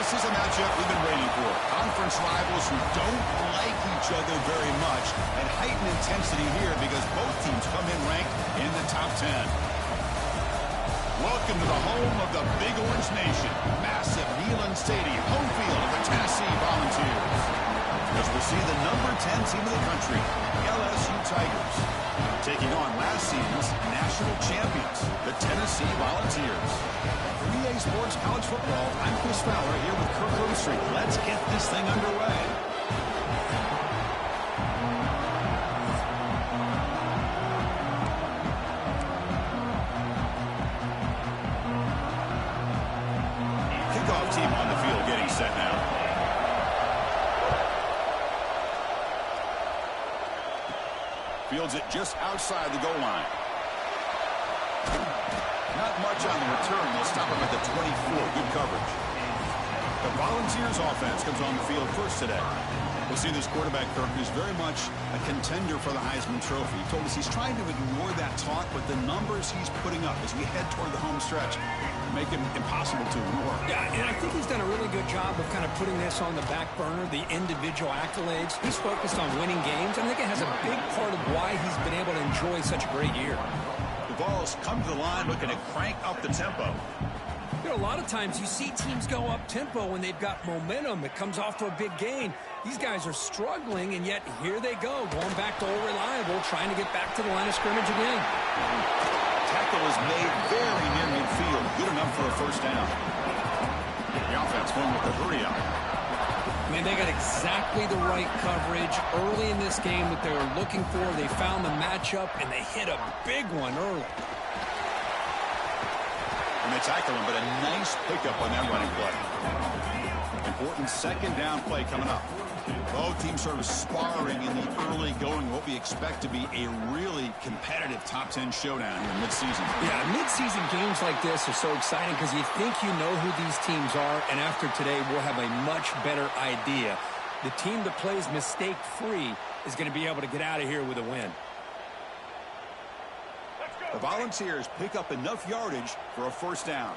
This is a matchup we've been waiting for. Conference rivals who don't like each other very much, and heightened intensity here because both teams come in ranked in the top 10. Welcome to the home of the Big Orange Nation. Massive Neyland Stadium, home field of the Tennessee Volunteers. As we'll see the number 10 team in the country, the LSU Tigers, taking on last season's national champions, the Tennessee Volunteers. For EA Sports College Football, I'm Chris Fowler here with Kirk Overstreet. Let's get this thing underway. Kickoff team on the field getting set now. Fields it just outside the goal line. Not much on the return. They'll stop him at the 24. Good coverage. The Volunteers offense comes on the field first today. We'll see this quarterback, Kirk, who's very much a contender for the Heisman Trophy. He told us he's trying to ignore that talk, but the numbers he's putting up as we head toward the home stretch make him impossible to ignore. Yeah, and I think he's done a really good job of kind of putting this on the back burner, the individual accolades. He's focused on winning games. I think it has a big part of why he's been able to enjoy such a great year. The Vols come to the line looking to crank up the tempo. You know, a lot of times you see teams go up tempo when they've got momentum. It comes off to a big gain. These guys are struggling, and yet here they go, going back to old reliable, trying to get back to the line of scrimmage again. Tackle is made very near midfield. Good enough for a first down. The offense going with the hurry up. I mean, they got exactly the right coverage early in this game that they were looking for. They found the matchup, and they hit a big one early. And they tackle him, but a nice pickup on that running play. Important second down play coming up. Both teams sort of sparring in the early going, what we expect to be a really competitive top 10 showdown here mid-season. Yeah, mid-season games like this are so exciting because you think you know who these teams are, and after today we'll have a much better idea. The team that plays mistake-free is going to be able to get out of here with a win. The Volunteers pick up enough yardage for a first down.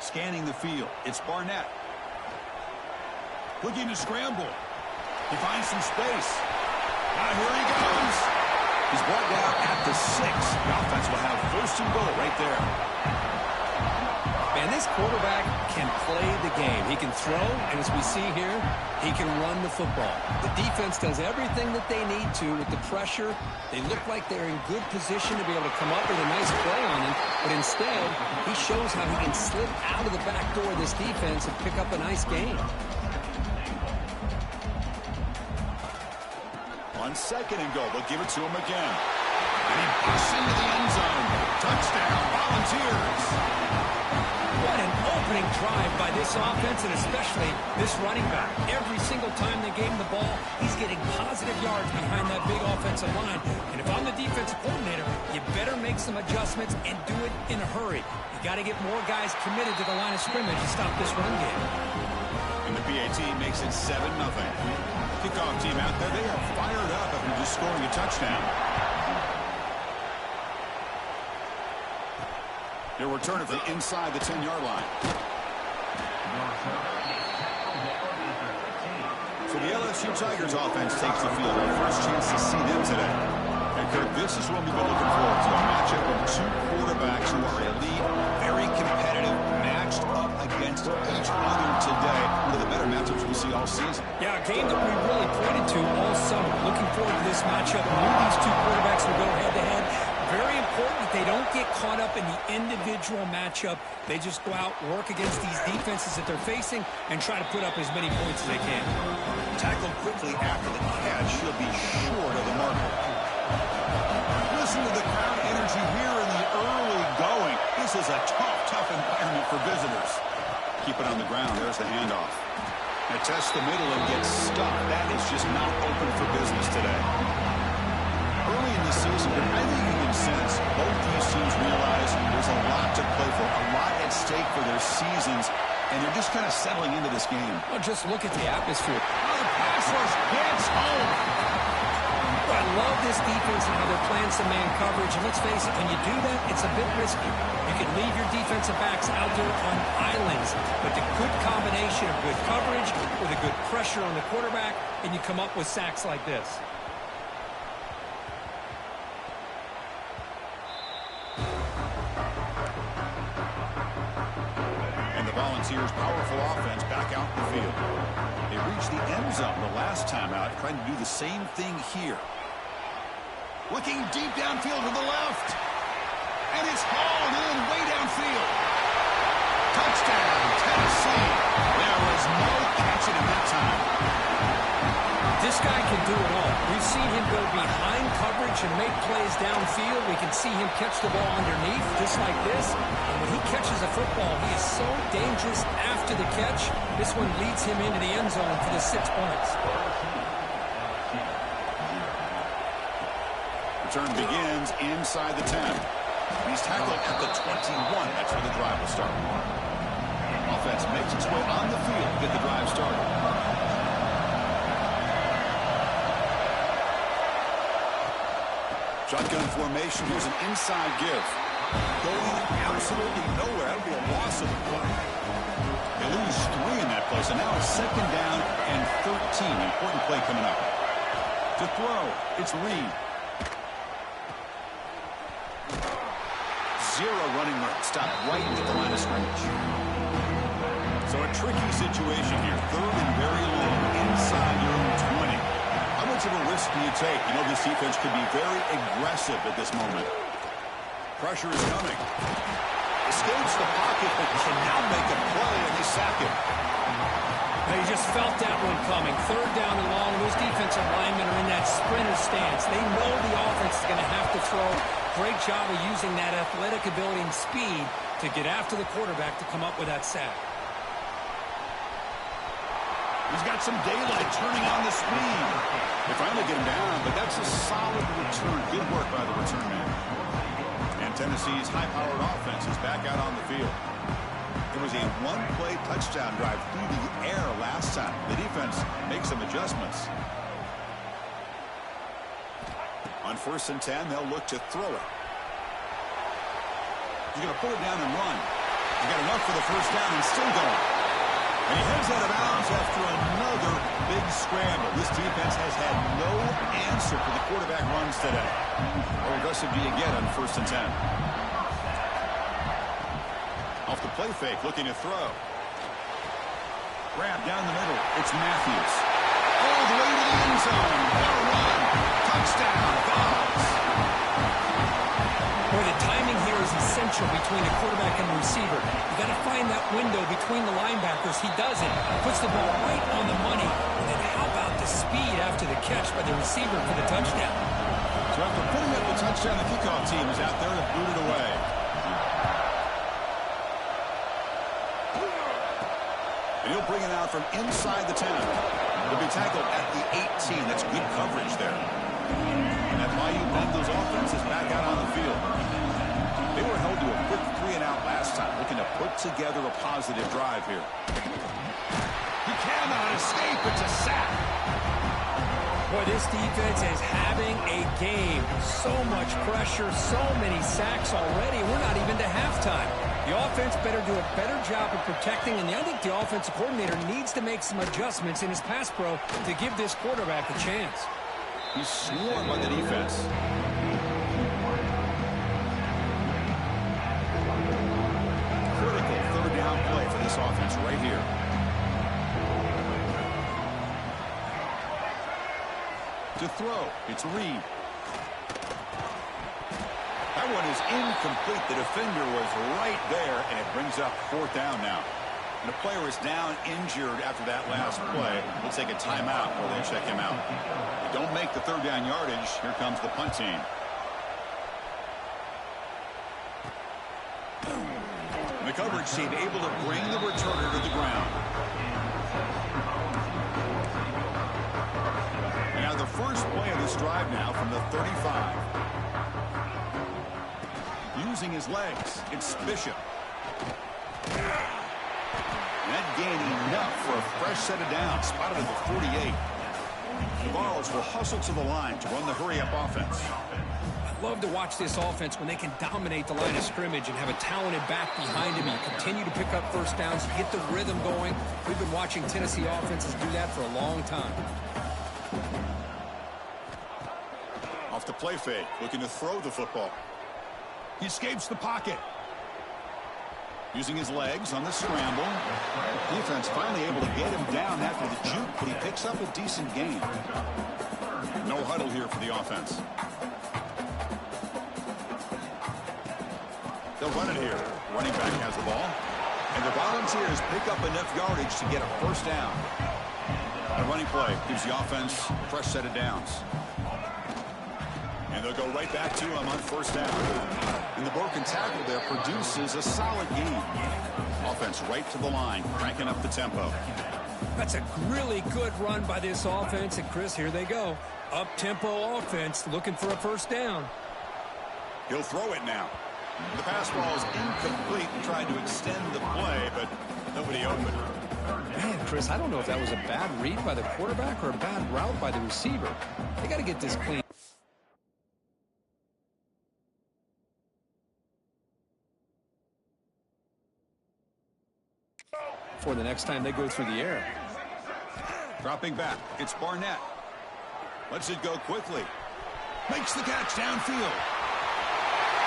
Scanning the field, it's Barnett. Looking to scramble. He finds some space. Now here he goes. He's brought down at the 6. The offense will have first and goal right there. Man, this quarterback can play the game. He can throw, and as we see here, he can run the football. The defense does everything that they need to with the pressure. They look like they're in good position to be able to come up with a nice play on him, but instead, he shows how he can slip out of the back door of this defense and pick up a nice gain. On second and goal, they'll give it to him again. And he busts into the end zone. Touchdown, Volunteers. What an opening drive by this offense, and especially this running back. Every single time they gave him the ball, he's getting positive yards behind that big offensive line. And if I'm the defensive coordinator, you better make some adjustments and do it in a hurry. You got to get more guys committed to the line of scrimmage to stop this run game. And the PAT makes it 7-0. Kickoff team out there, they are fired up after just scoring a touchdown. They'll return it from inside the 10-yard line. So the LSU Tigers offense takes the field. Our first chance to see them today. And Kirk, this is what we've been looking forward to. A matchup of two quarterbacks who are elite, very competitive, matched up against each other today. One of the better matchups we'll see all season. Yeah, a game that we really pointed to all summer. Looking forward to this matchup. Knew these two quarterbacks would go head-to-head. Very important that they don't get caught up in the individual matchup. They just go out, work against these defenses that they're facing, and try to put up as many points as they can. Tackled quickly after the catch. She'll be short of the marker. Listen to the crowd energy here in the early going. This is a tough environment for visitors. Keep it on the ground. There's the handoff. They test the middle and get stuck. That is just not open for business today. Early in the season, but I think you can sense both these teams realize there's a lot to play for, a lot at stake for their seasons, and they're just kind of settling into this game. Well, just look at the atmosphere. Oh, the pass rush gets home. I love this defense and how they're playing some man coverage. And let's face it, when you do that, it's a bit risky. You can leave your defensive backs out there on islands. But the good combination of good coverage with a good pressure on the quarterback, and you come up with sacks like this. Volunteers' powerful offense back out in the field. They reached the end zone the last time out, trying to do the same thing here. Looking deep downfield to the left. And it's hauled in way downfield. Touchdown, Tennessee. There was no catching him that time. This guy can do it all. We've seen him go behind coverage and make plays downfield. We can see him catch the ball underneath, just like this. And when he catches a football, he is so dangerous after the catch. This one leads him into the end zone for the 6 points. Return begins inside the 10. He's tackled at the 21. That's where the drive will start. Offense makes its way on the field to get the drive started. Shotgun formation. Here's an inside give. Going absolutely nowhere. That'll be a loss of the play. They lose 3 in that play, so now it's 2nd down and 13. Important play coming up. To throw, it's Reed. 0 running room. Stopped right at the line of scrimmage. So a tricky situation here. 3rd and very long inside your own 20. How much of a risk do you take? You know, this defense could be very aggressive at this moment. Pressure is coming. Escapes the pocket, but can now make a play, and they sack him. They just felt that one coming. 3rd down and long. Those defensive linemen are in that sprinter stance. They know the offense is going to have to throw. Great job of using that athletic ability and speed to get after the quarterback to come up with that sack. He's got some daylight turning on the speed. They finally get him down, but that's a solid return. Good work by the return man. And Tennessee's high-powered offense is back out on the field. There was a 1-play touchdown drive through the air last time. The defense makes some adjustments. On 1st and 10, they'll look to throw it. He's going to pull it down and run. He's got enough for the 1st down and still going. And he heads out of bounds after another big scramble. This defense has had no answer for the quarterback runs today. How aggressive do you get on 1st and 10? Off the play fake, looking to throw. Grab down the middle. It's Matthews. All the way to the end zone. What a run. Touchdown, Vols. Boy, the timing here is essential between the quarterback and the receiver. You got to find that window between the linebackers. He does it. Puts the ball right on the money. And then how about the speed after the catch by the receiver for the touchdown? So after putting up the touchdown, the kickoff team is out there to boot it away. And he'll bring it out from inside the 10. He'll be tackled at the 18. That's good coverage there. And that Bayou Bengals offense is back out on the field. They were held to a quick 3-and-out last time, looking to put together a positive drive here. He cannot escape. It's a sack. Boy, this defense is having a game. So much pressure, so many sacks already. We're not even to halftime. The offense better do a better job of protecting, and I think the offensive coordinator needs to make some adjustments in his pass pro to give this quarterback a chance. He's swarmed by the defense. Critical 3rd down play for this offense right here. To throw, it's Reed. That one is incomplete. The defender was right there, and it brings up 4th down now. And the player is down injured after that last play. We'll take a timeout while they check him out. They don't make the 3rd down yardage. Here comes the punt team. And the coverage team able to bring the returner to the ground. And now the first play of this drive now from the 35. Using his legs, it's Bishop. That gained enough for a fresh set of downs. Spotted at the 48. The Vols will hustle to the line to run the hurry-up offense. I love to watch this offense when they can dominate the line of scrimmage and have a talented back behind him. You continue to pick up first downs, you get the rhythm going. We've been watching Tennessee offenses do that for a long time. Off the play fake, looking to throw the football. He escapes the pocket. Using his legs on the scramble. Defense finally able to get him down after the juke, but he picks up a decent gain. No huddle here for the offense. They'll run it here. Running back has the ball. And the Volunteers pick up enough yardage to get a first down. A running play gives the offense a fresh set of downs. And they'll go right back to him on first down. And the broken tackle there produces a solid gain. Offense right to the line, cranking up the tempo. That's a really good run by this offense. And, Chris, here they go. Up-tempo offense looking for a first down. He'll throw it now. The pass ball is incomplete and tried to extend the play, but nobody opened. Man, Chris, I don't know if that was a bad read by the quarterback or a bad route by the receiver. They got to get this clean. For the next time they go through the air. Dropping back, it's Barnett. Lets it go quickly. Makes the catch downfield.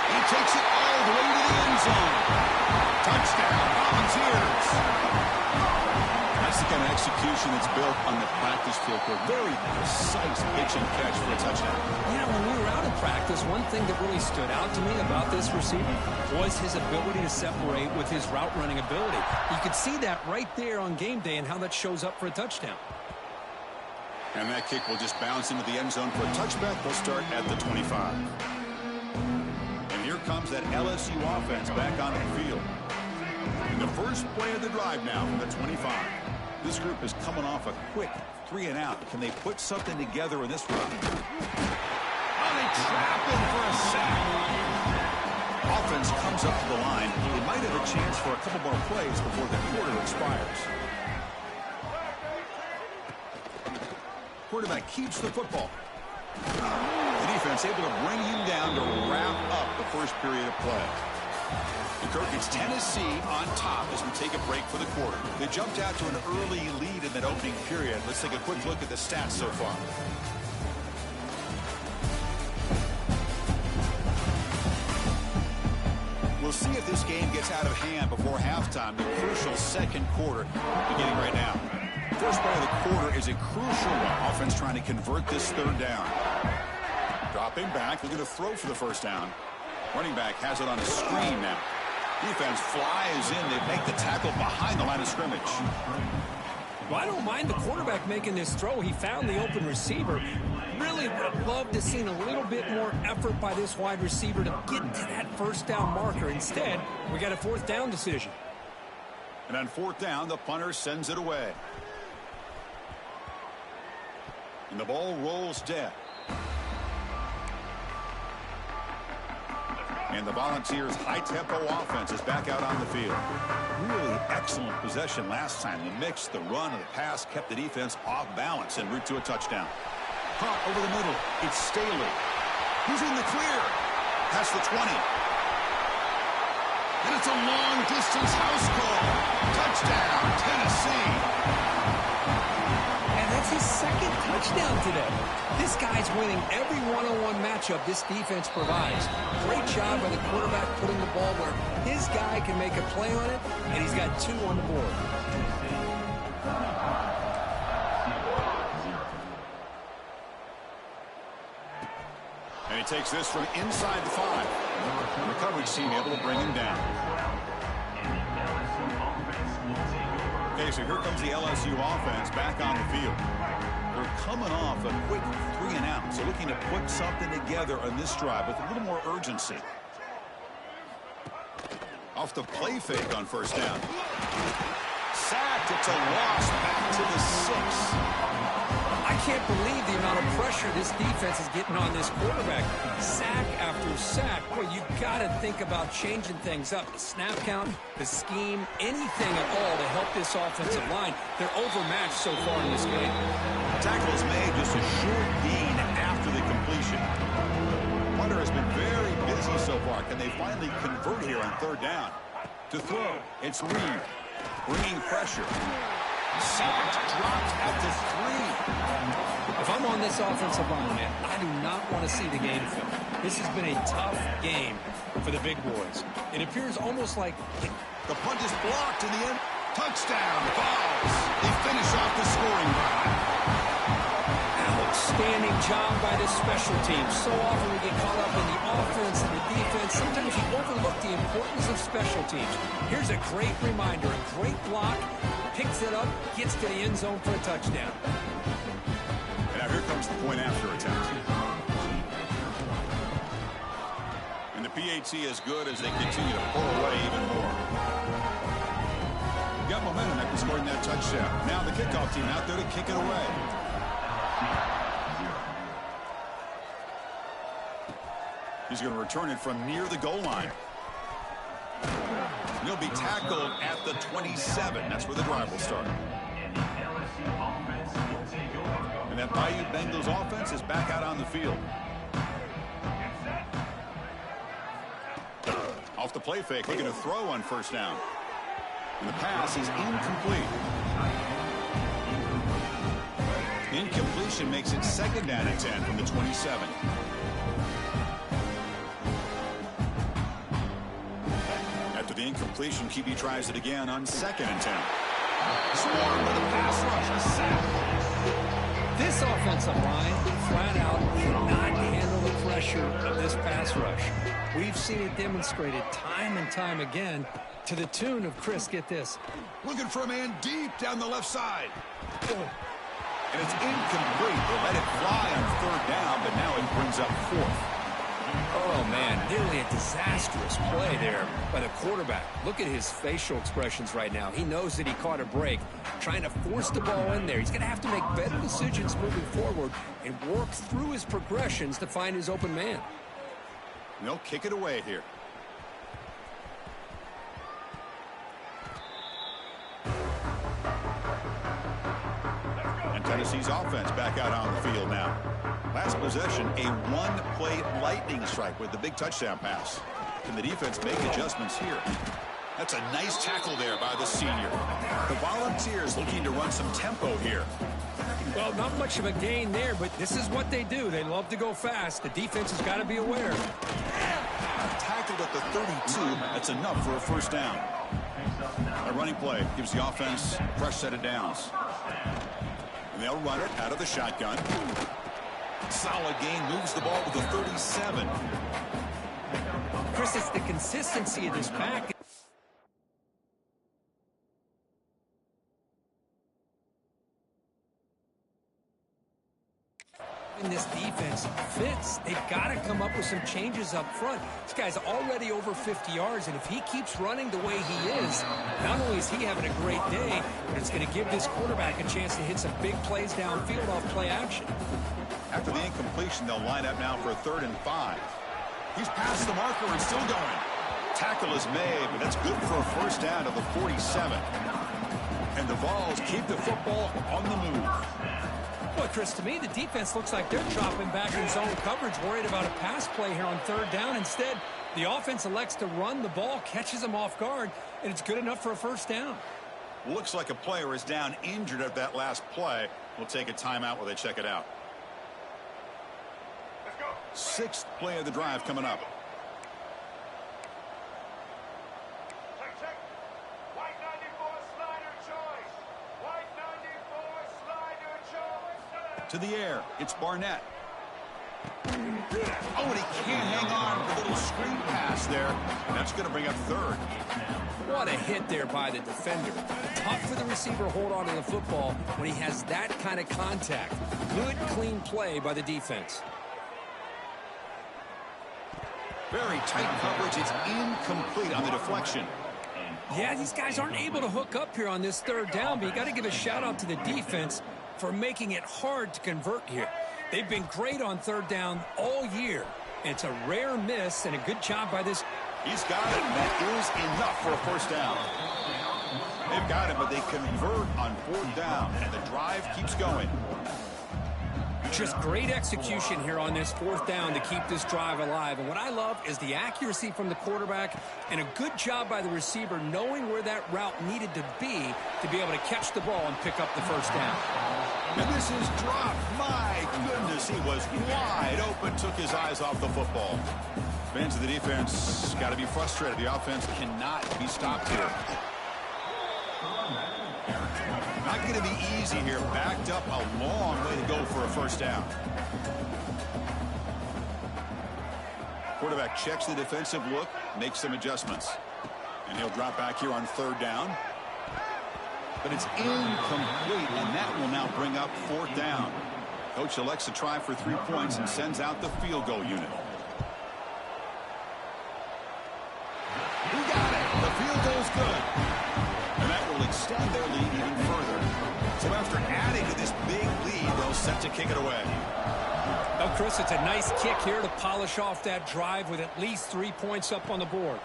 He takes it all the way to the end zone. Touchdown, Volunteers. That's the kind of execution that's built on the practice field. Very precise pitch and catch for a touchdown. Yeah, when we were out of practice, one thing that really stood out to me about this receiver was his ability to separate with his route running ability. You could see that right there on game day and how that shows up for a touchdown. And that kick will just bounce into the end zone for a touchback. They'll start at the 25. And here comes that LSU offense back on the field. In the first play of the drive now from the 25. This group is coming off a quick 3-and-out. Can they put something together in this run? Oh, they trap him for a sack. Offense comes up to the line. They might have a chance for a couple more plays before the quarter expires. Quarterback keeps the football. The defense able to bring him down to wrap up the first period of play. And Kirk, it's Tennessee on top as we take a break for the quarter. They jumped out to an early lead in that opening period. Let's take a quick look at the stats so far. We'll see if this game gets out of hand before halftime. The crucial second quarter beginning right now. First play of the quarter is a crucial one. Offense trying to convert this third down. Dropping back, looking to throw for the first down. Running back has it on a screen now. Defense flies in. They make the tackle behind the line of scrimmage. Well, I don't mind the quarterback making this throw. He found the open receiver. Really would have loved to see a little bit more effort by this wide receiver to get to that first down marker. Instead, we got a fourth down decision. And on fourth down, the punter sends it away. And the ball rolls dead. And the Volunteers' high-tempo offense is back out on the field. Really excellent possession last time. The mix, the run, and the pass kept the defense off balance en route to a touchdown. Caught over the middle. It's Staley. He's in the clear. Past the 20. And it's a long-distance house call. Touchdown, Tennessee. And that's his second touchdown today. This guy's winning every one-on-one matchup this defense provides. Great job by the quarterback putting the ball where his guy can make a play on it, and he's got 2 on the board. And he takes this from inside the 5. The coverage team able to bring him down. Okay, so here comes the LSU offense back on the field. They're coming off a quick 3-and-out, so looking to put something together on this drive with a little more urgency. Off the play fake on first down. Sacked, it's a loss back to the 6. I can't believe the amount of pressure this defense is getting on this quarterback. Sack after sack. Boy, you got to think about changing things up. The snap count, the scheme, anything at all to help this offensive line. They're overmatched so far in this game. Tackle is made, just a short gain after the completion. Punter has been very busy so far. Can they finally convert here on third down? To throw, it's Reed, bringing pressure. Sacked, dropped at the 3. If I'm on this offensive line, man, I do not want to see the game film. This has been a tough game for the big boys. It appears almost like the punt is blocked in the end. Touchdown, Vols. They finish off the scoring drive. Outstanding job by the special team. So often we get caught up in the offense and the defense. Sometimes you overlook the importance of special teams. Here's a great reminder, a great block. Picks it up, gets to the end zone for a touchdown. And now here comes the point after attempt. And the PAT is good as they continue to pull away even more. Got momentum after scoring that touchdown. Now the kickoff team out there to kick it away. He's going to return it from near the goal line. He'll be tackled at the 27. That's where the drive will start. And that Bayou Bengals offense is back out on the field. Off the play fake, looking to throw on first down. And the pass is incomplete. Incompletion makes it second down and 10 from the 27. The incompletion, QB tries it again on second and 10. Swarmed with a pass rush, a sack. This offensive line, flat out, cannot handle the pressure of this pass rush. We've seen it demonstrated time and time again to the tune of, Chris, get this. Looking for a man deep down the left side. And it's incomplete. They let it fly on third down, but now it brings up fourth. Oh, man, nearly a disastrous play there by the quarterback. Look at his facial expressions right now. He knows that he caught a break, trying to force the ball in there. He's going to have to make better decisions moving forward and work through his progressions to find his open man. They'll kick it away here. And Tennessee's offense back out on the field now. Last possession, a one-play lightning strike with the big touchdown pass. Can the defense make adjustments here? That's a nice tackle there by the senior. The Volunteers looking to run some tempo here. Well, not much of a gain there, but this is what they do. They love to go fast. The defense has got to be aware. Tackled at the 32. That's enough for a first down. A running play gives the offense a fresh set of downs. And they'll run it out of the shotgun. Solid gain, moves the ball to the 37. Chris, it's the consistency of this pack. In this defense fits. They've got to come up with some changes up front. This guy's already over 50 yards, and if he keeps running the way he is, not only is he having a great day, but it's going to give this quarterback a chance to hit some big plays downfield off play action. After the incompletion, they'll line up now for a 3rd and 5. He's past the marker and still going. Tackle is made, but that's good for a first down to the 47. And the Vols keep the football on the move. Well, Chris, to me, the defense looks like they're dropping back in zone coverage, worried about a pass play here on 3rd down. Instead, the offense elects to run the ball, catches them off guard, and it's good enough for a first down. Looks like a player is down injured at that last play. We'll take a timeout while they check it out. 6th play of the drive coming up. To the air, it's Barnett. Oh, and he can't hang on with a little screen pass there. That's going to bring up 3rd. What a hit there by the defender. Tough for the receiver to hold on to the football when he has that kind of contact. Good, clean play by the defense. Very tight coverage. It's incomplete on the deflection. Yeah, these guys aren't able to hook up here on this 3rd down, but you got to give a shout out to the defense. for making it hard to convert here. They've been great on third down all year. It's a rare miss and a good job by this. He's got it. That is enough for a first down. They've got it, but they convert on fourth down, and the drive keeps going. Just great execution here on this fourth down to keep this drive alive. And what I love is the accuracy from the quarterback and a good job by the receiver knowing where that route needed to be able to catch the ball and pick up the first down. And this is dropped. My goodness, he was wide open, took his eyes off the football. Fans of the defense got to be frustrated. The offense cannot be stopped here. Not going to be easy here. Backed up a long way to go for a first down. Quarterback checks the defensive look, makes some adjustments. And he'll drop back here on third down. But it's incomplete, and that will now bring up fourth down. Coach elects to try for 3 points and sends out the field goal unit. He got it. The field goal's good. And that will extend their lead even further. So after adding to this big lead, they'll set to kick it away. Well, Chris, it's a nice kick here to polish off that drive with at least 3 points up on the board.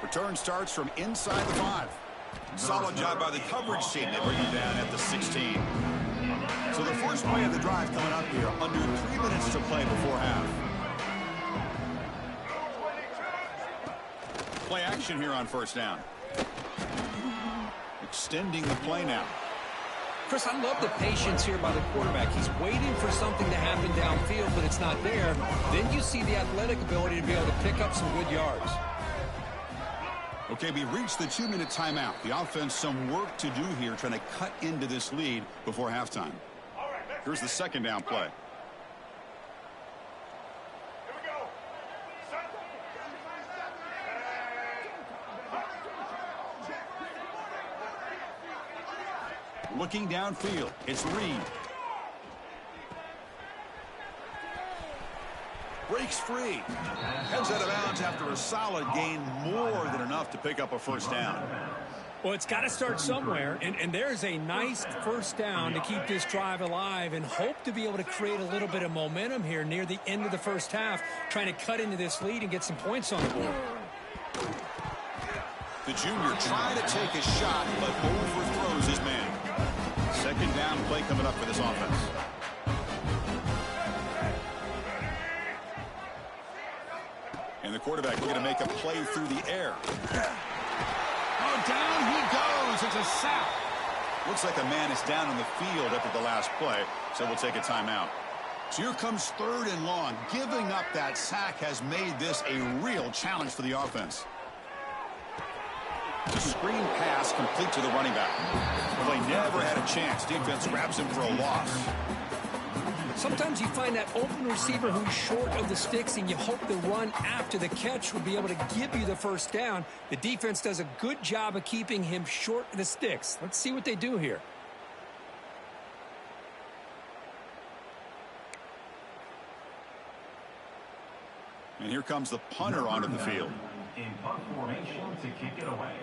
Return starts from inside the 5. Solid job by the coverage team. They bring him down at the 16. So the first play of the drive coming up here. Under 3 minutes to play before half. Play action here on first down. Extending the play now. Chris, I love the patience here by the quarterback. He's waiting for something to happen downfield, but it's not there. Then you see the athletic ability to be able to pick up some good yards. Okay, we reached the 2-minute timeout. The offense some work to do here, trying to cut into this lead before halftime. Here's the second down play. Looking downfield, it's Reed. Breaks free. Heads out of bounds after a solid gain, more than enough to pick up a first down. Well, it's got to start somewhere, and there's a nice first down to keep this drive alive and hope to be able to create a little bit of momentum here near the end of the first half, trying to cut into this lead and get some points on the board. The junior trying to take a shot, but overthrows his man. Second down play coming up for this offense. And the quarterback looking to make a play through the air. Oh, down he goes. It's a sack. Looks like a man is down on the field after the last play, so we'll take a timeout. So here comes third and long. Giving up that sack has made this a real challenge for the offense. The screen pass complete to the running back. Well, they never had a chance. Defense grabs him for a loss. Sometimes you find that open receiver who's short of the sticks, and you hope the run after the catch will be able to give you the first down. The defense does a good job of keeping him short of the sticks. Let's see what they do here. And here comes the punter onto the field. In punt formation to kick it away.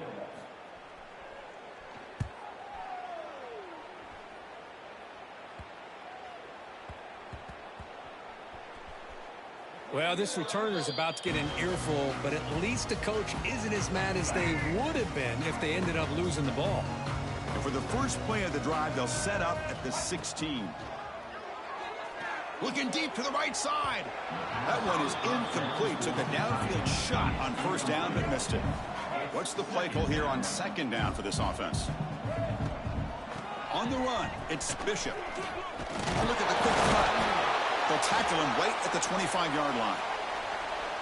Well, this returner is about to get an earful, but at least the coach isn't as mad as they would have been if they ended up losing the ball. And for the first play of the drive, they'll set up at the 16. Looking deep to the right side. That one is incomplete. Took a downfield shot on first down, but missed it. What's the play call here on second down for this offense? On the run, it's Bishop. Look at the quick cut. They'll tackle him right at the 25-yard line.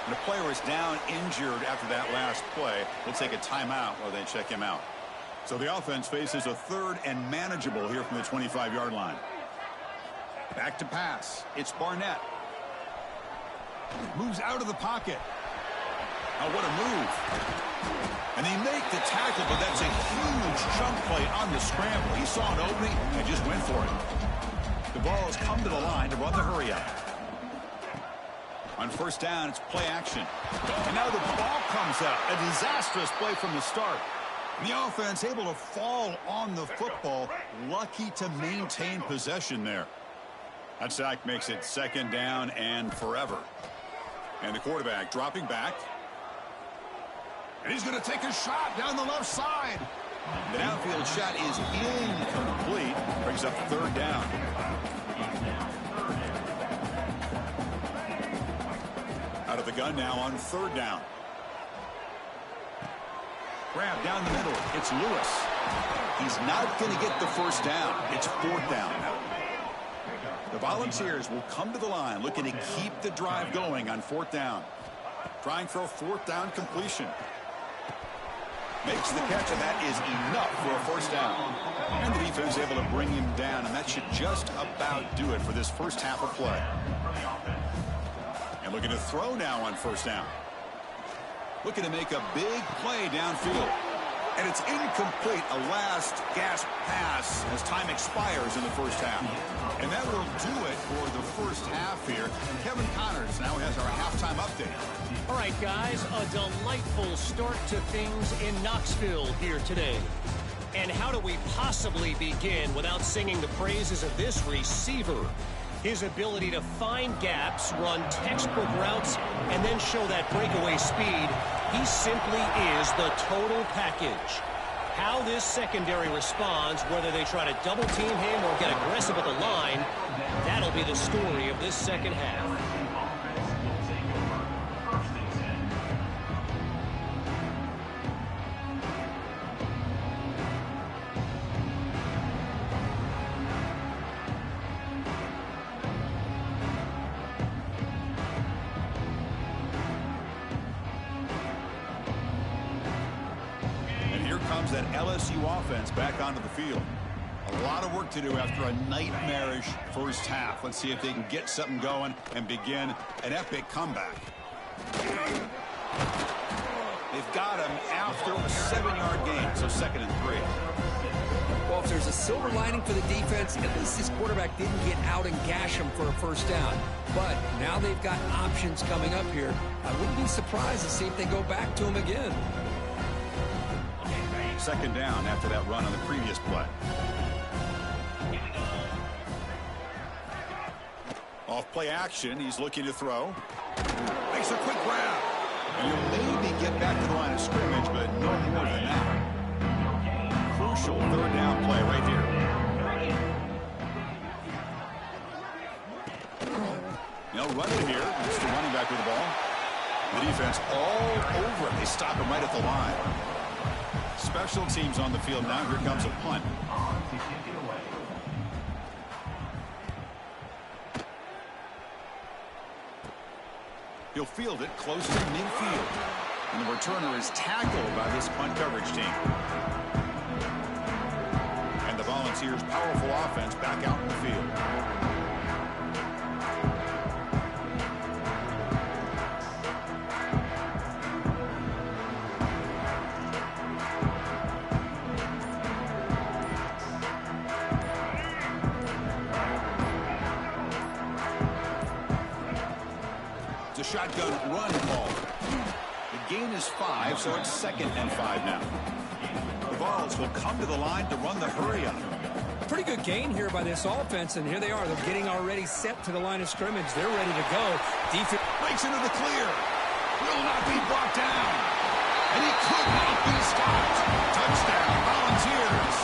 And the player is down injured after that last play. We'll take a timeout while they check him out. So the offense faces a third and manageable here from the 25-yard line. Back to pass. It's Barnett. Moves out of the pocket. Oh, what a move. And they make the tackle, but that's a huge chunk play on the scramble. He saw an opening and just went for it. The ball has come to the line to run the hurry up. On first down, it's play action. And now the ball comes out. A disastrous play from the start. The offense able to fall on the football. Lucky to maintain possession there. That sack makes it 2nd down and forever. And the quarterback dropping back. And he's going to take a shot down the left side. The downfield shot is incomplete. Brings up 3rd down. Out of the gun now on 3rd down. Grab down the middle. It's Lewis. He's not going to get the 1st down. It's 4th down. The Volunteers will come to the line looking to keep the drive going on 4th down. Trying for a 4th down completion. Makes the catch, and that is enough for a 1st down. And the defense able to bring him down, and that should just about do it for this first half of play. And looking to throw now on 1st down. Looking to make a big play downfield. And it's incomplete, a last gasp pass as time expires in the first half. And that will do it for the first half here. Kevin Connors now has our halftime update. All right, guys, a delightful start to things in Knoxville here today. And how do we possibly begin without singing the praises of this receiver? His ability to find gaps, run textbook routes, and then show that breakaway speed. He simply is the total package. How this secondary responds, whether they try to double team him or get aggressive at the line, that'll be the story of this second half. Comes that LSU offense back onto the field. A lot of work to do after a nightmarish first half. Let's see if they can get something going and begin an epic comeback. They've got him after a 7-yard gain, so 2nd and 3. Well, if there's a silver lining for the defense, at least this quarterback didn't get out and gash him for a 1st down. But now they've got options coming up here. I wouldn't be surprised to see if they go back to him again. 2nd down after that run on the previous play. Off play action, he's looking to throw. Makes a quick grab. And he'll maybe get back to the line of scrimmage, but no more than that. Crucial 3rd down play right here. They'll run it here. It's the running back with the ball. The defense all over it. They stop him right at the line. Special teams on the field now. Here comes a punt. He'll field it close to midfield. And the returner is tackled by this punt coverage team. And the Volunteers' powerful offense back out in the field. Shotgun run call. The gain is 5, so it's 2nd and 5 now. The Vols will come to the line to run the hurry up. Pretty good gain here by this offense, and here they are. They're getting already set to the line of scrimmage. They're ready to go. Defense breaks into the clear. Will not be brought down. And he could not be stopped. Touchdown, Volunteers.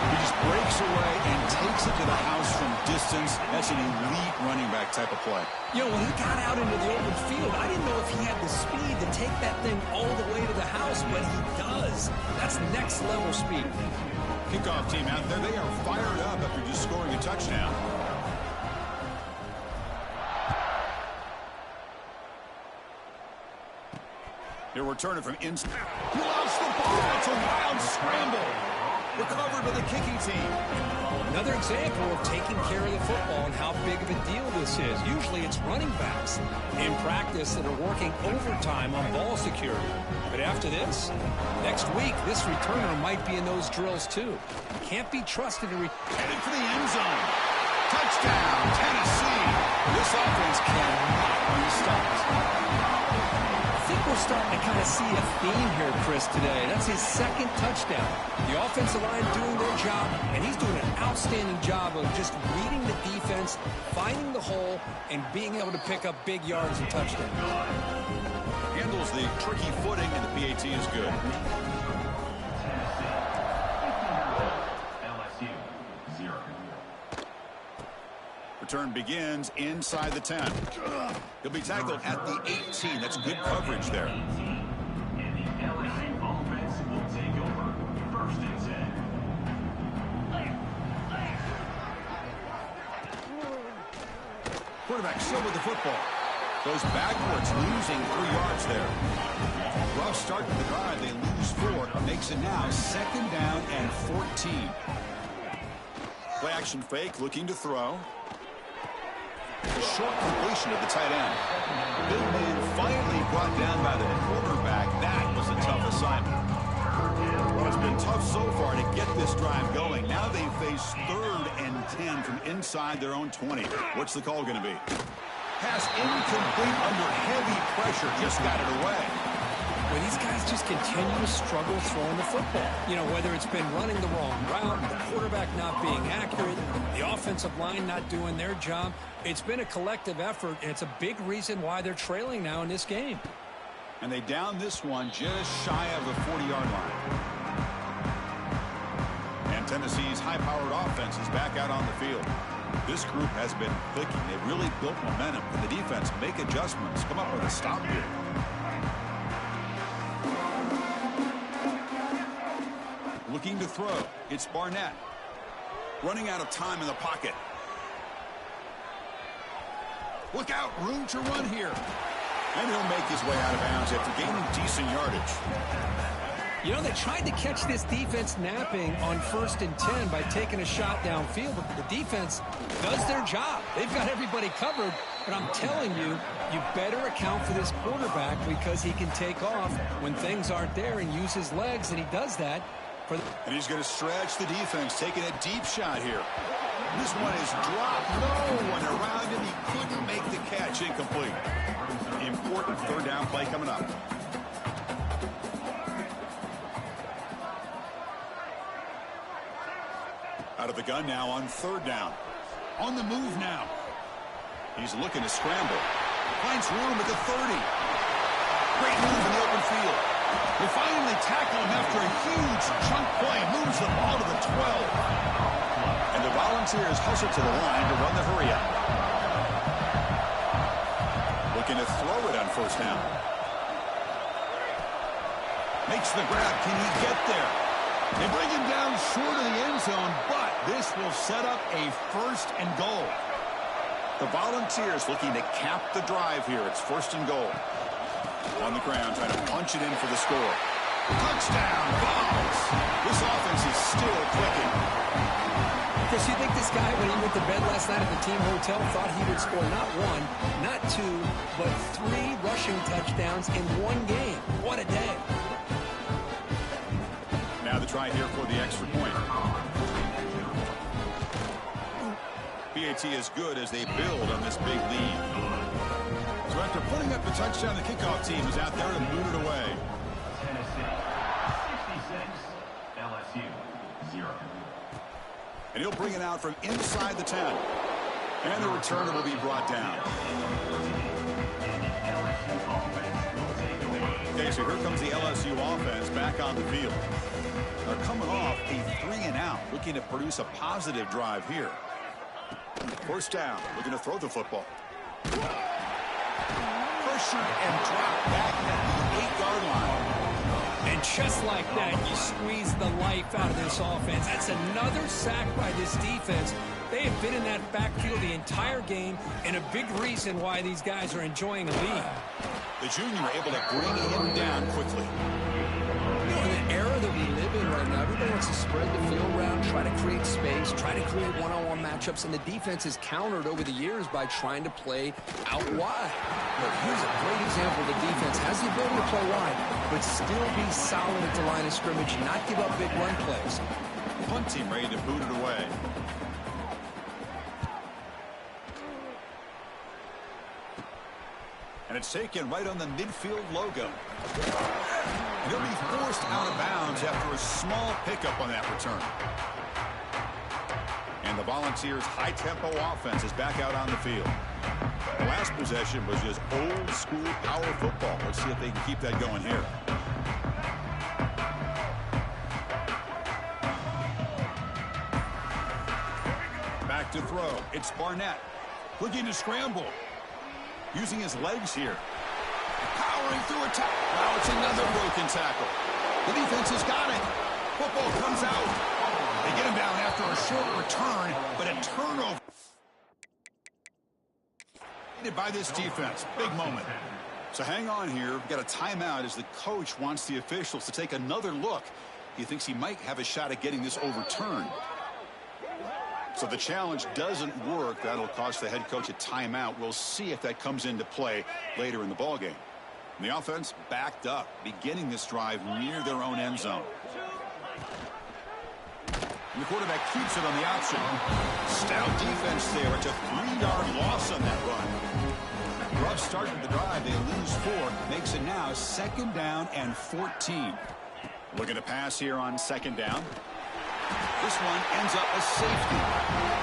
He just breaks away and takes it to the house from distance. That's an elite running back type of play. You know, when he got out into the open field, I didn't know if he had the speed to take that thing all the way to the house, but he does. That's next level speed. Kickoff team out there. They are fired up after just scoring a touchdown. He'll return it from inside. He lost the ball. It's a wild scramble. Recovered by the kicking team. Another example of taking care of the football and how big of a deal this is. Usually it's running backs in practice that are working overtime on ball security. But after this, next week, this returner might be in those drills too. Can't be trusted to headed for the end zone. Touchdown, Tennessee. This offense cannot when he stops. I think we're starting to kind of see a theme here, Chris, today. That's his second touchdown. The offensive line doing their job, and he's doing an outstanding job of just reading the defense, finding the hole, and being able to pick up big yards and touchdowns. Handles the tricky footing, and the PAT is good. LSU 0. Return begins inside the 10. He'll be tackled at the 18. That's good coverage there. And the LSU offense will take over. First and 10. Quarterback still with the football. Goes backwards, losing 3 yards there. Rough start to the drive. They lose 4. Makes it now 2nd down and 14. Play action fake, looking to throw. A short completion of the tight end. Big man finally brought down by the quarterback. That was a tough assignment. Well, it's been tough so far to get this drive going. Now they face 3rd and 10 from inside their own 20. What's the call going to be? Pass incomplete under heavy pressure. Just got it away. Well, these guys just continue to struggle throwing the football. You know, whether it's been running the wrong route, the quarterback not being accurate, the offensive line not doing their job. It's been a collective effort, and it's a big reason why they're trailing now in this game. And they down this one just shy of the 40-yard line. And Tennessee's high-powered offense is back out on the field. This group has been clicking. They've really built momentum. Can the defense make adjustments? Come up with a stop here. Looking to throw. It's Barnett. Running out of time in the pocket. Look out. Room to run here. And he'll make his way out of bounds after gaining decent yardage. You know, they tried to catch this defense napping on 1st and 10 by taking a shot downfield, but the defense does their job. They've got everybody covered, but I'm telling you, you better account for this quarterback because he can take off when things aren't there and use his legs, and he does that. And he's going to stretch the defense, taking a deep shot here. This one is dropped. No one around him. He couldn't make the catch. Incomplete. Important 3rd down play coming up. Out of the gun now on 3rd down. On the move now. He's looking to scramble. Finds room at the 30. Great move in the open field. They finally tackle him after a huge chunk play. Moves the ball to the 12. And the Volunteers hustle to the line to run the hurry up. Looking to throw it on 1st down. Makes the grab. Can he get there? They bring him down short of the end zone, but this will set up a 1st and goal. The Volunteers looking to cap the drive here. It's 1st and goal. On the ground, trying to punch it in for the score. Touchdown, Vols! This offense is still clicking. Chris, you think this guy, when he went to bed last night at the team hotel, thought he would score not 1, not 2, but 3 rushing touchdowns in 1 game? What a day. Now the try here for the extra point. PAT is good as they build on this big lead. So after putting up the touchdown, the kickoff team is out there to boot it away. Tennessee 66. LSU 0. And he'll bring it out from inside the 10. And the returner will be brought down. Okay, so here comes the LSU offense back on the field. They're coming off a 3-and-out, looking to produce a positive drive here. 1st down, looking to throw the football. Pressured and dropped back at the 8-yard line. And just like that, you squeeze the life out of this offense. That's another sack by this defense. They have been in that backfield the entire game, and a big reason why these guys are enjoying a lead. The junior able to bring him down quickly. You know, in the era that we live in right now, everybody wants to spread the field around, try to create space, try to create one-on-one matchups, and the defense is countered over the years by trying to play out wide. But here's a great example. The defense has the ability to play wide, but still be solid at the line of scrimmage and not give up big run plays. Punt team ready to boot it away. And it's taken right on the midfield logo. And he'll be forced out of bounds after a small pickup on that return. And the Volunteers' high-tempo offense is back out on the field. The last possession was just old-school power football. Let's see if they can keep that going here. Back to throw. It's Barnett. Looking to scramble. Using his legs here. Powering through a tackle. Now it's another broken tackle. The defense has got it. Football comes out. They get him down after a short return, but a turnover by this defense. Big moment. So hang on here. We've got a timeout as the coach wants the officials to take another look. He thinks he might have a shot at getting this overturned. So the challenge doesn't work. That'll cost the head coach a timeout. We'll see if that comes into play later in the ballgame. And the offense backed up, beginning this drive near their own end zone. And the quarterback keeps it on the option. Stout defense there. It's a 3-yard loss on that run. Rough start to the drive. They lose 4. Makes it now 2nd down and 14. Looking to pass here on 2nd down. This one ends up a safety.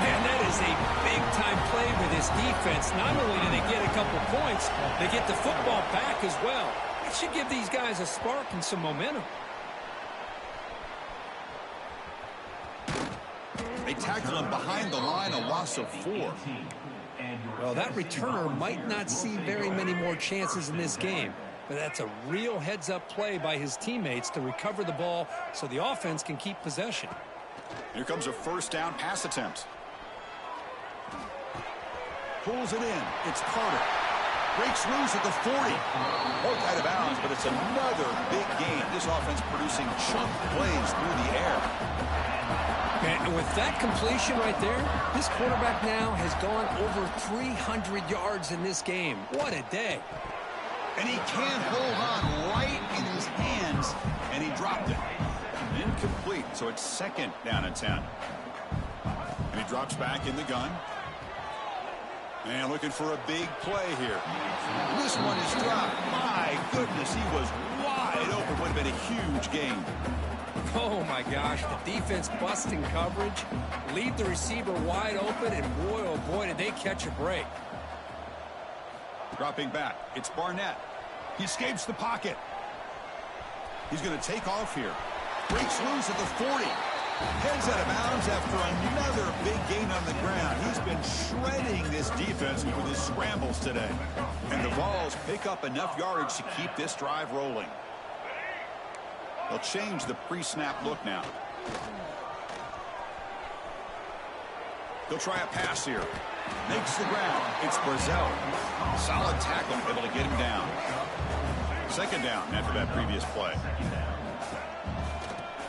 Man, that is a big-time play for this defense. Not only do they get a couple points, they get the football back as well. It should give these guys a spark and some momentum. They tackle him behind the line, a loss of 4. Well, that returner might not see very many more chances in this game. But that's a real heads-up play by his teammates to recover the ball so the offense can keep possession. Here comes a 1st down pass attempt. Pulls it in. It's Carter. Breaks loose at the 40. Poked out of bounds, but it's another big gain. This offense producing chunk plays through the air. And with that completion right there, this quarterback now has gone over 300 yards in this game. What a day. And he can't hold on right in his hands, and he dropped it. Incomplete, so it's 2nd down and 10. And he drops back in the gun. And looking for a big play here. This one is dropped. My goodness, he was wide open. Would have been a huge gain. Oh, my gosh, the defense busting coverage, leave the receiver wide open, and boy, oh boy, did they catch a break. Dropping back, it's Barnett. He escapes the pocket. He's going to take off here. Breaks loose at the 40. Heads out of bounds after another big gain on the ground. He's been shredding this defense with his scrambles today. And the Vols pick up enough yardage to keep this drive rolling. They'll change the pre-snap look now. They'll try a pass here. Makes the ground. It's Brazil. Solid tackle, able to get him down. 2nd down after that previous play.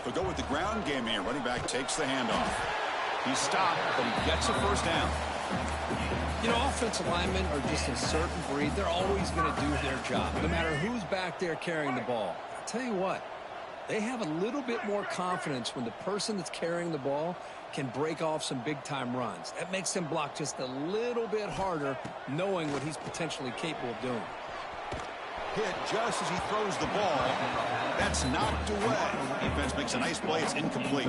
They'll go with the ground game here. Running back takes the handoff. He's stopped, but he gets a 1st down. You know, offensive linemen are just a certain breed. They're always going to do their job, no matter who's back there carrying the ball. I'll tell you what, they have a little bit more confidence when the person that's carrying the ball can break off some big-time runs. That makes them block just a little bit harder, knowing what he's potentially capable of doing. Hit just as he throws the ball. That's knocked away. Defense makes a nice play. It's incomplete.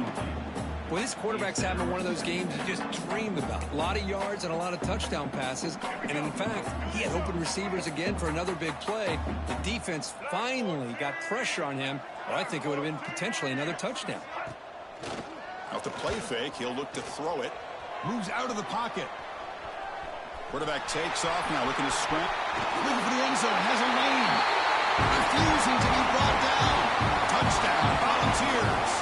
Well, this quarterback's having one of those games you just dreamed about. A lot of yards and a lot of touchdown passes. And in fact, he had open receivers again for another big play. The defense finally got pressure on him. But I think it would have been potentially another touchdown. Off the play fake, he'll look to throw it. Moves out of the pocket. Quarterback takes off now, looking to scramble. Looking for the end zone, has a lane. Refusing to be brought down. Touchdown, Volunteers.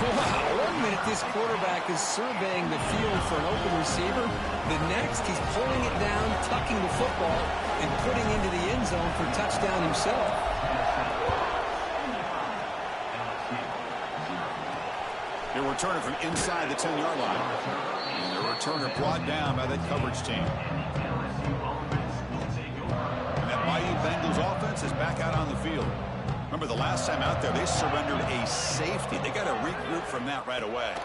Wow, 1 minute this quarterback is surveying the field for an open receiver. The next, he's pulling it down, tucking the football, and putting into the end zone for a touchdown himself. They're returning from inside the 10-yard line. And the returner brought down by that coverage team. And that Bayou Bengals offense is back out on the field. Remember the last time out there, they surrendered a safety. They got to regroup from that right away.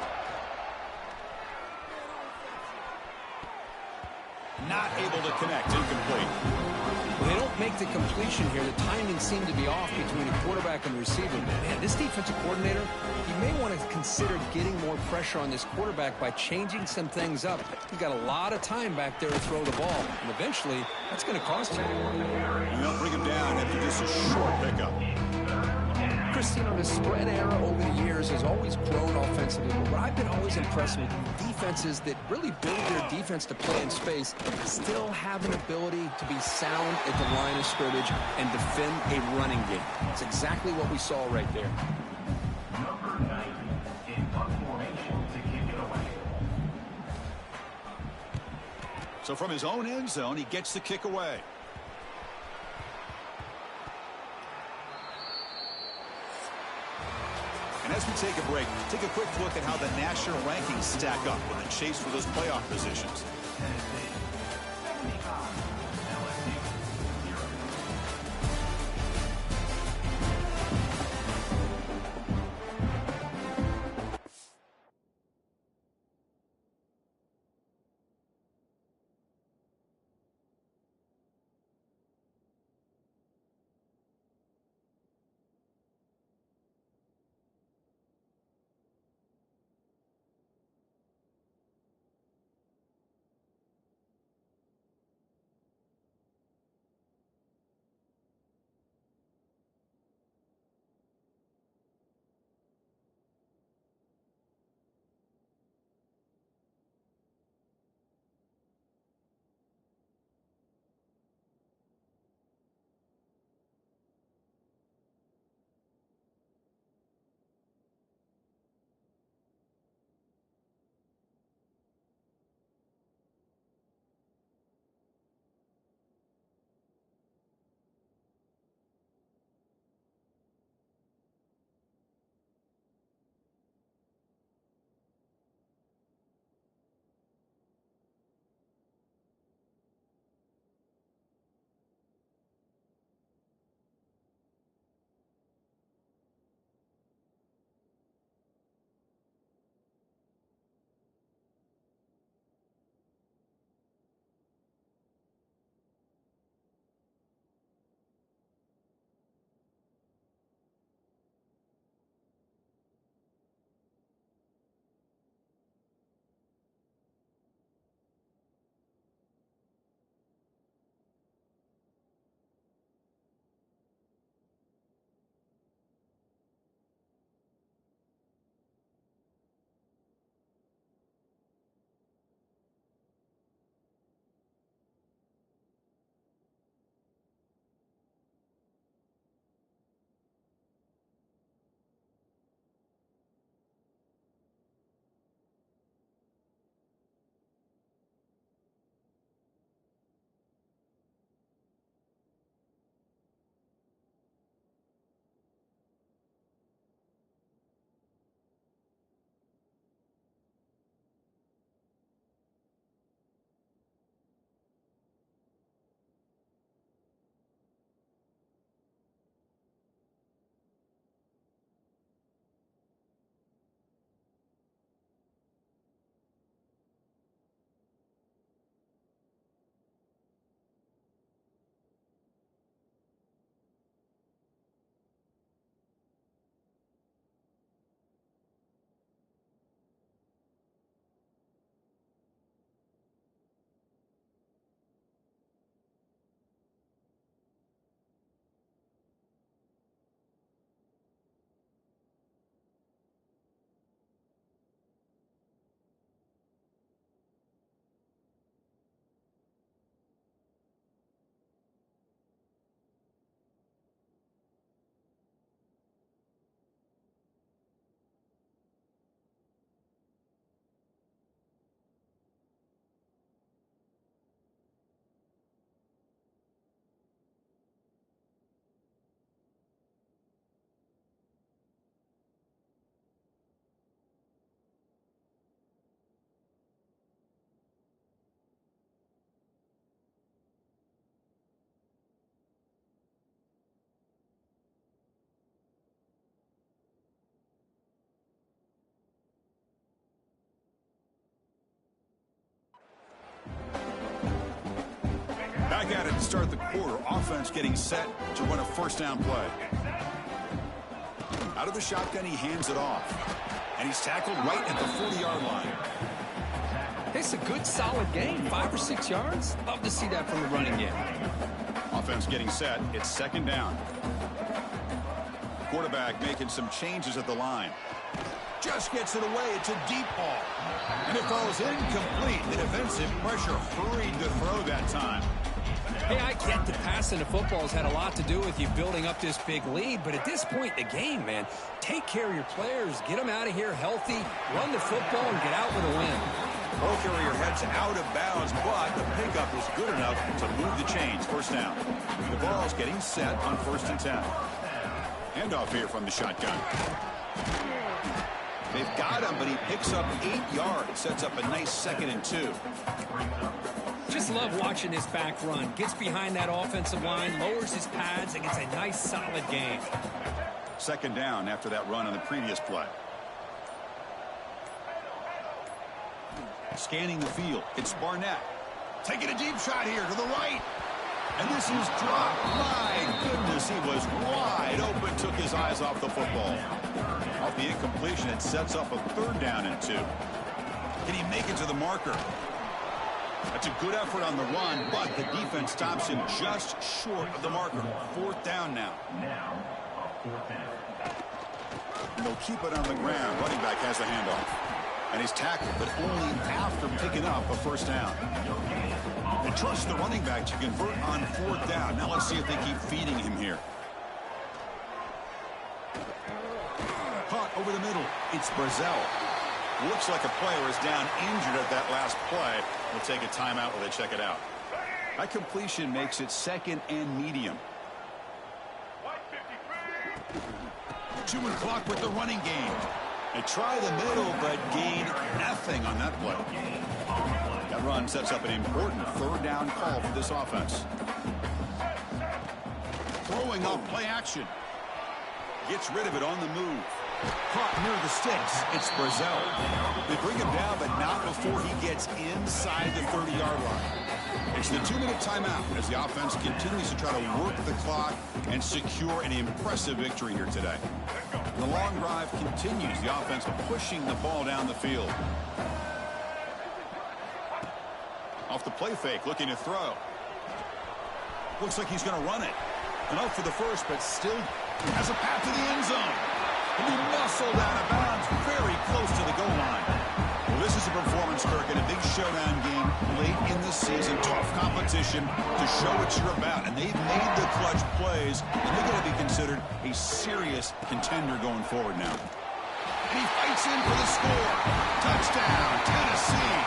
Not able to connect. Incomplete. Well, they don't make the completion here. The timing seemed to be off between the quarterback and the receiver. Man, this defensive coordinator, he may want to consider getting more pressure on this quarterback by changing some things up. He's got a lot of time back there to throw the ball, and eventually that's going to cost him. And they'll bring him down after just a short pickup. Christine, the spread era over the years has always grown offensively, but what I've been always impressed with defenses that really build their defense to play in space still have an ability to be sound at the line of scrimmage and defend a running game. It's exactly what we saw right there. Number 90 in punt formation to kick it away. So from his own end zone, he gets the kick away. And as we take a break, take a quick look at how the national rankings stack up in the chase for those playoff positions. to start the quarter. Offense getting set to run a first down play. Out of the shotgun, he hands it off. And he's tackled right at the 40-yard line. It's a good, solid game. 5 or 6 yards. Love to see that from the running game. Offense getting set. It's second down. Quarterback making some changes at the line. Just gets it away. It's a deep ball. And it falls incomplete. The defensive pressure hurried to throw that time. Hey, I get the passing of football has had a lot to do with you building up this big lead, but at this point in the game, man, take care of your players. Get them out of here healthy, run the football, and get out with a win. Ball carrier heads out of bounds, but the pickup is good enough to move the chains. First down. The ball's getting set on 1st and 10. Handoff here from the shotgun. They've got him, but he picks up 8 yards. Sets up a nice 2nd and 2. Just love watching this back run. Gets behind that offensive line, lowers his pads, and gets a nice, solid gain. Second down after that run on the previous play. Scanning the field. It's Barnett. Taking a deep shot here to the right. And this is dropped. My goodness, he was wide open. Took his eyes off the football. Off the incompletion, it sets up a 3rd down and 2. Can he make it to the marker? That's a good effort on the run, but the defense stops him just short of the marker. 4th down now. And they'll keep it on the ground. Running back has the handoff. And he's tackled, but only after picking up a 1st down. They trust the running back to convert on 4th down. Now let's see if they keep feeding him here. Caught over the middle. It's Brazel. Looks like a player is down injured at that last play. We'll take a timeout while they check it out. That completion makes it 2nd and medium. 2 and clock with the running game. They try the middle, but gain nothing on that play. That run sets up an important 3rd down call for this offense. Throwing off play action. Gets rid of it on the move. Caught near the sticks. It's Brazel. They bring him down, but not before he gets inside the 30-yard line. It's the 2-minute timeout as the offense continues to try to work the clock and secure an impressive victory here today. The long drive continues. The offense pushing the ball down the field. Off the play fake, looking to throw. Looks like he's going to run it. And out for the first, but still has a path to the end zone. And he muscled out of bounds very close to the goal line. Well, this is a performance, Kirk, in a big showdown game late in the season. Tough competition to show what you're about. And they've made the clutch plays, and they're going to be considered a serious contender going forward now. And he fights in for the score. Touchdown, Tennessee.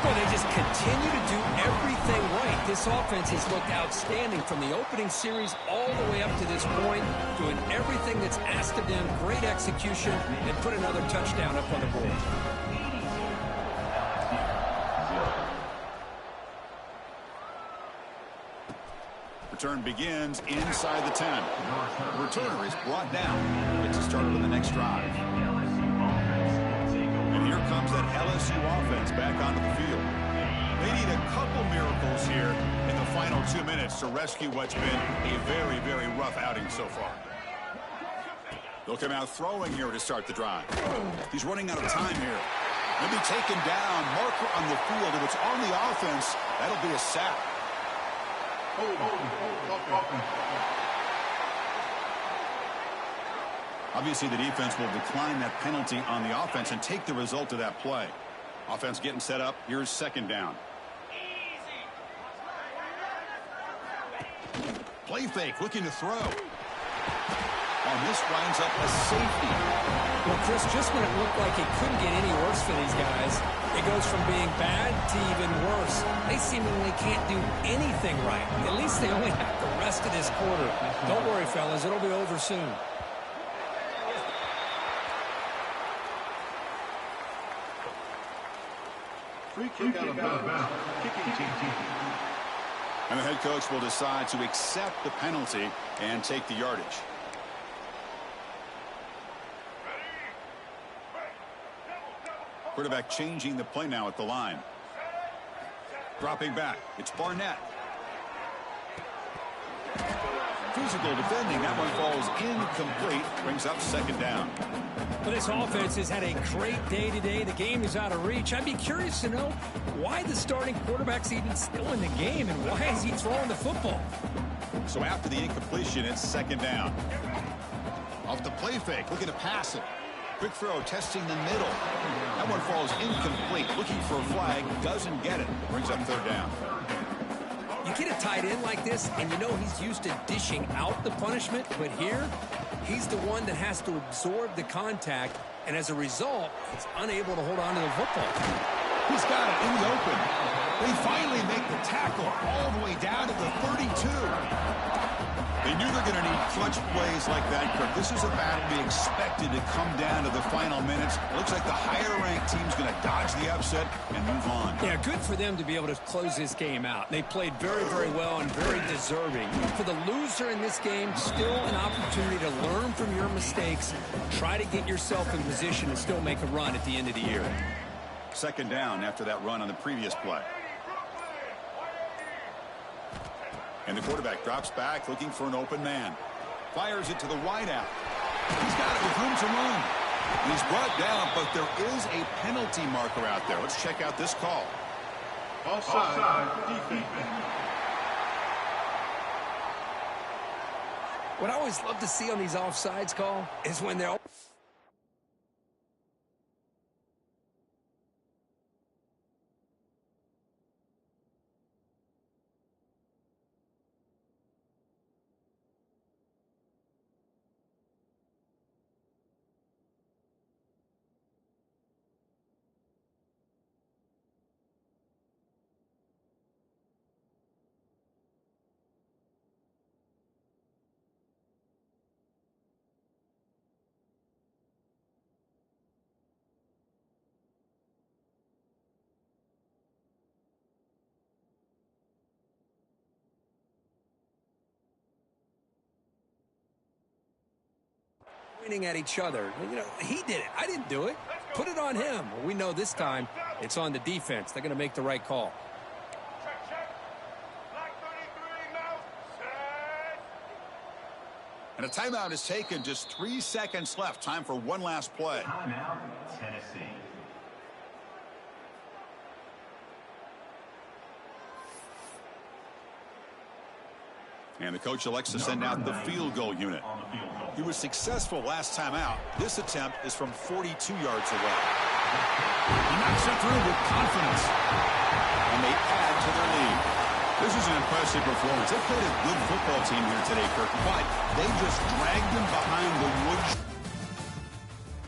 Well, they just continue to do everything right. This offense has looked outstanding from the opening series all the way up to this point, doing everything that's asked of them, great execution, and put another touchdown up on the board. Return begins inside the 10. The returner is brought down. Gets it started on the next drive. And here comes that LSU offense back onto the field. They need a couple miracles here in the final 2 minutes to rescue what's been a very, very rough outing so far. They'll come out throwing here to start the drive. He's running out of time here. He'll be taken down. Marker on the field. If it's on the offense, that'll be a sack. Obviously, the defense will decline that penalty on the offense and take the result of that play. Offense getting set up. Here's 2nd down. Play fake, looking to throw. And this winds up a safety. Well, Chris, just when it looked like it couldn't get any worse for these guys, it goes from being bad to even worse. They seemingly can't do anything right. At least they only have the rest of this quarter. Don't worry, fellas. It'll be over soon. Free kick out of bounds. Kicking team. And the head coach will decide to accept the penalty and take the yardage. Quarterback changing the play now at the line. Dropping back, it's Barnett. Physical defending, that one falls incomplete, brings up second down. Well, this offense has had a great day today. The game is out of reach. I'd be curious to know why the starting quarterback's even still in the game and why is he throwing the football? So after the incompletion, it's second down. Off the play fake, looking to pass it. Quick throw, testing the middle. That one falls incomplete. Looking for a flag, doesn't get it. Brings up third down. You get a tight end like this, and you know he's used to dishing out the punishment, but here, he's the one that has to absorb the contact, and as a result, he's unable to hold on to the football. He's got it in the open. They finally make the tackle all the way down to the 32. They knew they're going to need clutch plays like that, Kirk. This is a battle we expected to come down to the final minutes. Looks like the higher-ranked team's going to dodge the upset and move on. Yeah, good for them to be able to close this game out. They played very, very well and very deserving. For the loser in this game, still an opportunity to learn from your mistakes, try to get yourself in position and still make a run at the end of the year. Second down after that run on the previous play. And the quarterback drops back looking for an open man. Fires it to the wideout. He's got it with room to run. He's brought down, but there is a penalty marker out there. Let's check out this call. Offside. Defense. What I always love to see on these offsides call is when they're pointing at each other. You know, he did it. I didn't do it. Put it on him. Well, we know this time it's on the defense. They're going to make the right call. And a timeout is taken. Just 3 seconds left. Time for one last play. Timeout, Tennessee. And the coach elects to send out the field goal unit. He was successful last time out. This attempt is from 42 yards away. He knocks it through with confidence. And they add to their lead. This is an impressive performance. They played a good football team here today, Kirk, but they just dragged them behind the woods.